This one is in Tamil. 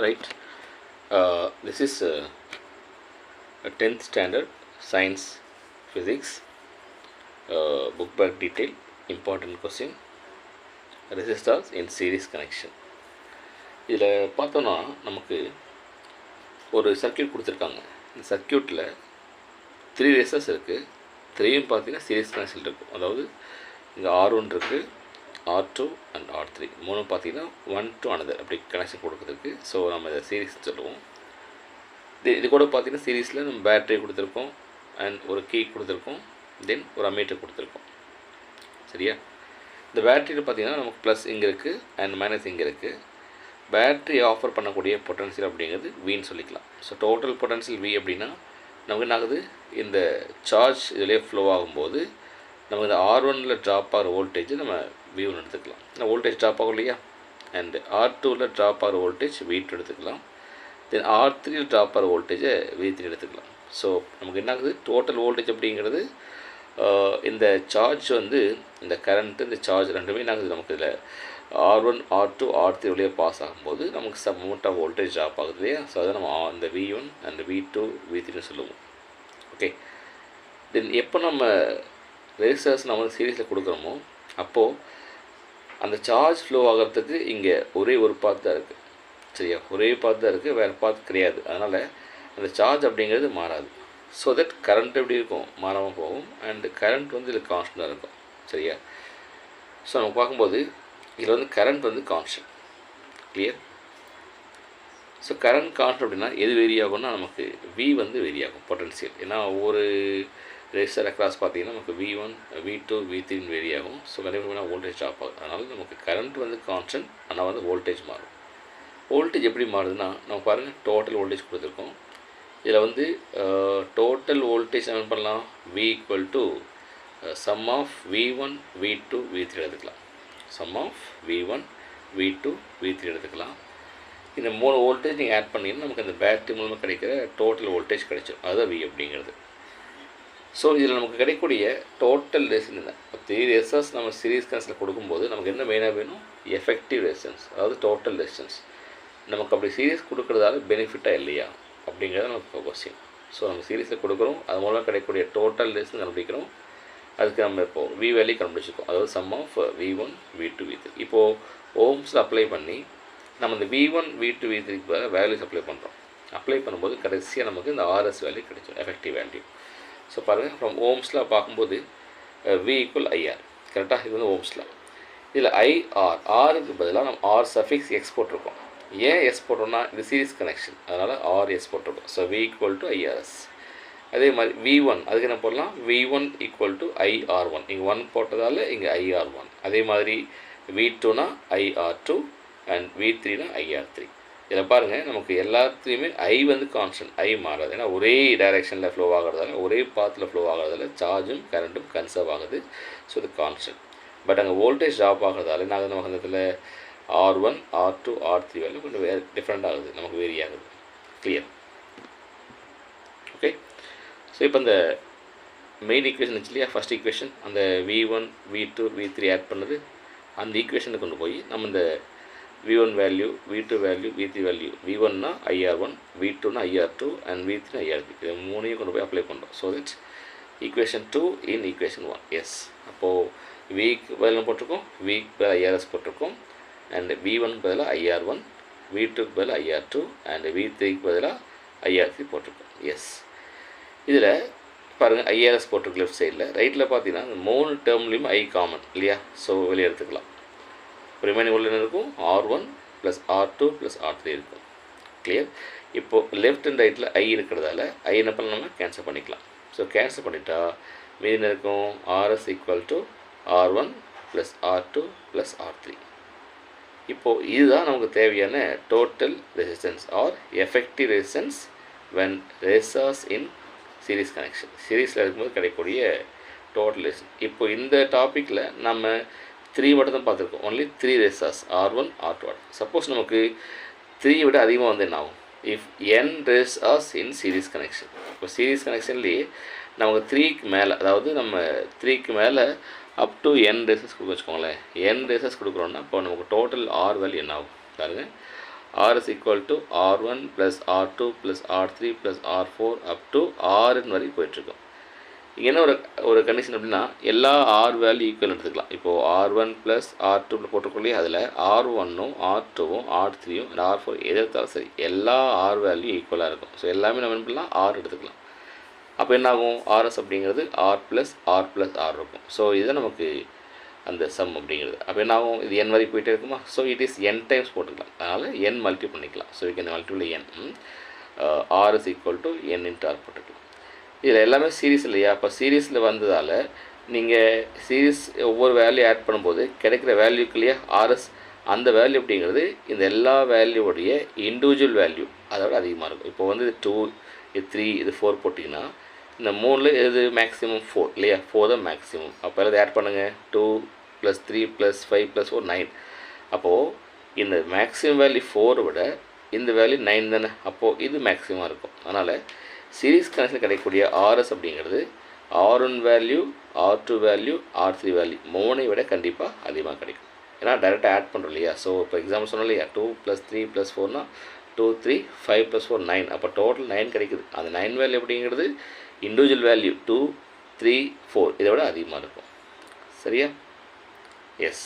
right? This is a 10th standard science physics book back detail important question resistors in series connection. இதில் பார்த்தோன்னா நமக்கு ஒரு சர்க்கியூட் கொடுத்துருக்காங்க. இந்த சர்க்கியூட்டில் 3 ரெசிஸ்டர்ஸ் இருக்குது. 3யும் பார்த்தீங்கன்னா சீரிஸ் கனெக்ஷன் இருக்கும். அதாவது இங்கே R1 இருக்குது, R2 அண்ட் R3 மூணும் பார்த்தீங்கன்னா 1 to another அப்படி கனெக்ஷன் கொடுக்குறதுக்கு. ஸோ நம்ம இதை சீரிஸ் சொல்லுவோம். இது கூட பார்த்தீங்கன்னா சீரீஸில் நம்ம பேட்டரி கொடுத்துருக்கோம் அண்ட் ஒரு கீ கொடுத்துருக்கோம், தென் ஒரு அம்மீட்டர் கொடுத்துருக்கோம். சரியா? இந்த பேட்டரியில் பார்த்தீங்கன்னா நமக்கு ப்ளஸ் இங்கே இருக்குது அண்ட் மைனஸ் இங்கே இருக்குது. பேட்டரி ஆஃபர் பண்ணக்கூடிய பொட்டன்ஷியல் அப்படிங்கிறது வின்னு சொல்லிக்கலாம். ஸோ டோட்டல் பொட்டன்ஷியல் வி அப்படின்னா நமக்கு என்ன ஆகுது, இந்த சார்ஜ் இதிலே ஃப்ளோ ஆகும்போது நமக்கு இந்த R1ல் ட்ராப் ஆகிற வோல்டேஜ் நம்ம V1 எடுத்துக்கலாம். வோல்டேஜ் ட்ராப் ஆகும் இல்லையா, அண்ட் R2ல் ட்ராப் ஆகிற வோல்டேஜ் V2 எடுத்துக்கலாம். தென் R3ல் ட்ராப் ஆகிற வோல்டேஜை V3 எடுத்துக்கலாம். ஸோ நமக்கு என்ன ஆகுது, டோட்டல் வோல்டேஜ் அப்படிங்கிறது இந்த சார்ஜ் இந்த கரண்ட்டு இந்த சார்ஜ் ரெண்டுமே என்ன ஆகுது, நமக்கு இதில் R1 R2 R3 வழியே பாஸ் ஆகும்போது நமக்கு some amount of voltage drop ஆகுது இல்லையா. ஸோ அதை நம்ம இந்த V1 அண்ட் V2 V3ன்னு சொல்லுவோம். ஓகே, தென் எப்போ நம்ம ரெசிஸ்டர்ஸ் நம்ம சீரீஸில் கொடுக்குறோமோ அப்போது அந்த சார்ஜ் ஃப்ளோ ஆகிறதுக்கு இங்கே ஒரே ஒரு பாத் தான் இருக்குது. சரியா? ஒரே பாத் தான் இருக்குது, வேறு பாத் கிடையாது. அதனால் அந்த சார்ஜ் அப்படிங்கிறது மாறாது. ஸோ தட் கரண்ட் எப்படி இருக்கும், மாறாமல் போகும். அண்டு கரண்ட் இதில் கான்ஸ்டண்ட்டாக இருக்கும். சரியா? ஸோ நம்ம பார்க்கும்போது இதில் current constant. Clear? So current constant அப்படின்னா எது வேரி ஆகும்னா நமக்கு V வேரி ஆகும் பொட்டன்ஷியல். ஏன்னா ஒவ்வொரு ரெசிஸ்டர் அக்ராஸ் பார்த்தீங்கன்னா நமக்கு V1 V2 V3 வேரி ஆகும். ஸோ கண்டிப்பாக வோல்டேஜ் ட்ராப் ஆகும். அதனால் நமக்கு கரண்ட் கான்ஸ்டன்ட், ஆனால் வோல்டேஜ் மாறும். வோல்டேஜ் எப்படி மாறுதுன்னா நம்ம பாருங்கள், டோட்டல் வோல்டேஜ் கொடுத்துருக்கோம். இதில் டோட்டல் வோல்டேஜ் என்ன பண்ணலாம், V equal to sum of V1 V2 V3 எடுத்துக்கலாம். Some of V1 V2 V3 எடுத்துக்கலாம். இந்த 3 வோல்டேஜ் நீங்கள் ஆட் பண்ணிங்கன்னா நமக்கு அந்த பேட்டரி மூலமாக கிடைக்கிற டோட்டல் வோல்டேஜ் கிடைச்சிடும். அதுதான் V அப்படிங்கிறது. ஸோ இதில் நமக்கு கிடைக்கக்கூடிய டோட்டல் ரெசிஸ்டன்ஸ் தான். 3 ரெசிஸ்டன்ஸ் நம்ம சீரிஸ் கனெக்ஷனில் கொடுக்கும்போது நமக்கு என்ன மெயினாக வேணும், எஃபெக்டிவ் ரெசிஸ்டன்ஸ், அதாவது டோட்டல் ரெசிஸ்டன்ஸ். நமக்கு அப்படி சீரிஸ் கொடுக்குறதால பெனிஃபிட்டாக இல்லையா அப்படிங்கிறத நமக்கு கொஸ்டின். ஸோ நம்ம சீரிஸில் கொடுக்குறோம், அது மூலமாக கிடைக்கக்கூடிய டோட்டல் ரெசிஸ்டன்ஸ் கண்டுபிடிக்கிறோம். அதுக்கு நம்ம இப்போது V வேல்யூ கண்டுபிடிச்சிருக்கோம். அதாவது some of V1 V2 V3. இப்போது ஓம்ஸில் அப்ளை பண்ணி நம்ம இந்த V1 V2 V3க்கு வேல்யூஸ் அப்ளை பண்ணுறோம். அப்ளை பண்ணும்போது கடைசியாக நமக்கு இந்த RS வேல்யூ கிடைச்சிடும், எஃபெக்டிவ் வேல்யூ. ஸோ பாருங்கள், ஃப்ரம் ஓம்ஸில் பார்க்கும்போது V ஈக்குவல் IR. கரெக்டாக? இது ஓம்ஸில். இதில் IR, ஆருக்கு பதிலாக நம்ம R சஃபிக்ஸ் எக்ஸ் போட்டிருக்கோம். ஏன் எஸ் போட்டோம்னா இது சீரிஸ் கனெக்ஷன், அதனால் RS போட்டிருக்கோம். So V equal to IRS. அதே மாதிரி V1 அதுக்கு என்ன போடலாம், V1 ஈக்குவல் டு IR1. இங்கே 1 போட்டதால் இங்கே IR1. அதே மாதிரி V2னா IR2 அண்ட் V3னா IR3. இதில் பாருங்கள், நமக்கு எல்லாத்துலேயுமே I கான்ஸ்டன்ட், I மாறாது. ஏன்னா ஒரே டைரெக்ஷனில் ஃப்ளோ ஆகிறதால, ஒரே பாத்தில் ஃப்ளோ ஆகிறதால சார்ஜும் கரண்ட்டும் கன்சர்வ் ஆகுது. ஸோ இது கான்ஸ்டன்ட். பட் அங்கே வோல்டேஜ் ட்ராப் ஆகிறதால என்ன ஆகுது, நமக்கு இந்த R1 R2 R3 வேல்யூ கொஞ்சம் டிஃப்ரெண்ட் ஆகுது, நமக்கு வேரி ஆகுது. கிளியர்? ஓகே. ஸோ இப்போ இந்த மெயின் ஈக்குவேஷன் இருந்துச்சு இல்லையா, ஃபஸ்ட் ஈக்குவேஷன், அந்த V1 V2 V3 ஆட் பண்ணது அந்த ஈக்குவேஷனை கொண்டு போய் நம்ம இந்த V1 value V2 value V3 value, V1னா IR1 V2னா IR2 அண்ட் V3னா IR3, இது மூணையும் கொண்டு போய் அப்ளை பண்ணுறோம். So that's equation 2 in equation 1. Yes, அப்போது Vக்கு பதிலாக போட்டிருக்கோம், Vக்கு பதிலாக IRS போட்டிருக்கோம், அண்ட் V1க்கு பதிலாக IR1, V2க்கு பதிலாக IR2 அண்ட் V3க்கு பதிலாக IR3 போட்டிருக்கோம். எஸ், இதில் பாருங்கள் IRS போட்டிருக்கு லெஃப்ட் சைடில். ரைட்டில் பார்த்தீங்கன்னா 3 டேர்ம்லேயும் I காமன் இல்லையா. ஸோ வெளியே எடுத்துக்கலாம். ரிமைனிங் உள்ள என்ன இருக்கும், R1 plus R2 plus R3 இருக்கும். கிளியர்? இப்போது லெஃப்ட் அண்ட் ரைட்டில் I இருக்கிறதால I என்ன பண்ணலாம்னா கேன்சல் பண்ணிக்கலாம். ஸோ கேன்சல் பண்ணிட்டா மீதி என்ன இருக்கும், RS equal to R1 plus R2 plus R3. இப்போது இதுதான் நமக்கு தேவையான total resistance or effective resistance when resistors in series connection. சீரிஸில் இருக்கும்போது கிடைக்கக்கூடிய டோட்டல் ரெசிஸ்டன்ஸ். இப்போ இந்த டாப்பிக்கில் நம்ம 3 மட்டும் தான் பார்த்துருக்கோம். Only 3 resistors R1 R2. Suppose நமக்கு 3 விட அதிகமாக என்ன ஆகும், if n resistors in series connection. இப்போ சீரிஸ் கனெக்ஷன்லேயே நமக்கு 3க்கு மேலே, அதாவது நம்ம 3க்கு மேலே அப் டு n ரெசிஸ்டர்ஸ் கொடுக்க வச்சுக்கோங்களேன். n ரெசிஸ்டர்ஸ் கொடுக்குறோன்னா இப்போ நமக்கு டோட்டல் R வேல்யூ என்ன ஆகும் பாருங்கள். R is equal to R1 plus R2 plus R3 plus R4 up to Rn வரை போயிட்டுருக்கும். இங்கே என்ன ஒரு கண்டிஷன் அப்படின்னா எல்லா ஆர் வேல்யூ ஈக்குவல் எடுத்துக்கலாம். இப்போது R1 ப்ளஸ் R2 போட்டுக்கொள்ளே அதில் R1ம் R2ம் R3யும் R4 எது எடுத்தாலும் சரி எல்லா ஆர் வேல்யூ ஈக்குவலாக இருக்கும். ஸோ எல்லாமே நம்ம என்ன பண்ணலாம் ஆர் எடுத்துக்கலாம். அப்போ என்ன ஆகும் ஆர்எஸ் அப்படிங்கிறது ஆர் ப்ளஸ் ஆர் இருக்கும். ஸோ இதுதான் நமக்கு அந்த சம் அப்படிங்கிறது. அப்போ என்ன ஆகும் இது n வரை போயிட்டே இருக்குமா. So it is n times போட்டுக்கலாம். அதனால் n மல்டி பண்ணிக்கலாம். So we can multiply n R is equal to n into R போட்டுக்கலாம். இதில் எல்லாமே சீரீஸ் இல்லையா. அப்போ சீரீஸில் வந்ததால் நீங்கள் சீரீஸ் ஒவ்வொரு வேல்யூ ஆட் பண்ணும்போது கிடைக்கிற வேல்யூக்கு இல்லையா ஆர்எஸ் அந்த வேல்யூ அப்படிங்கிறது இந்த எல்லா வேல்யூவோடைய இண்டிவிஜுவல் வேல்யூ அதோட அதிகமாக இருக்கும். இப்போ வந்து இது 2 இது 3 இது 4 போட்டிங்கன்னா இந்த 3ல் எது மேக்ஸிமம் 4 இல்லையா. 4 தான் மேக்ஸிமம். அப்போ எல்லாம் ஆட் பண்ணுங்கள் 2 + 3 + 5 + 4 9. அப்போது இந்த மேக்ஸிமம் வேல்யூ 4 விட இந்த வேல்யூ 9 தானே. அப்போது இது மேக்ஸிமம் இருக்கும். அதனால் சீரீஸ் கனெக்ஷன் கிடைக்கக்கூடிய ஆர்எஸ் அப்படிங்கிறது R1 value R2 value R3 value 3ஐ விட கண்டிப்பாக அதிகமாக கிடைக்கும். ஏன்னா டைரெக்டாக ஆட் பண்ணுறோம் இல்லையா. ஸோ இப்போ எக்ஸாம்பிள் சொன்னோம் இல்லையா 2 + 3 + 4னா 2 3 5 + 4 9. அப்போ டோட்டல் 9 கிடைக்குது. அந்த 9 வேல்யூ அப்படிங்கிறது இண்டிவிஜுவல் வேல்யூ 2 3 4 இதை விட அதிகமாக இருக்கும். சரியா. எஸ்.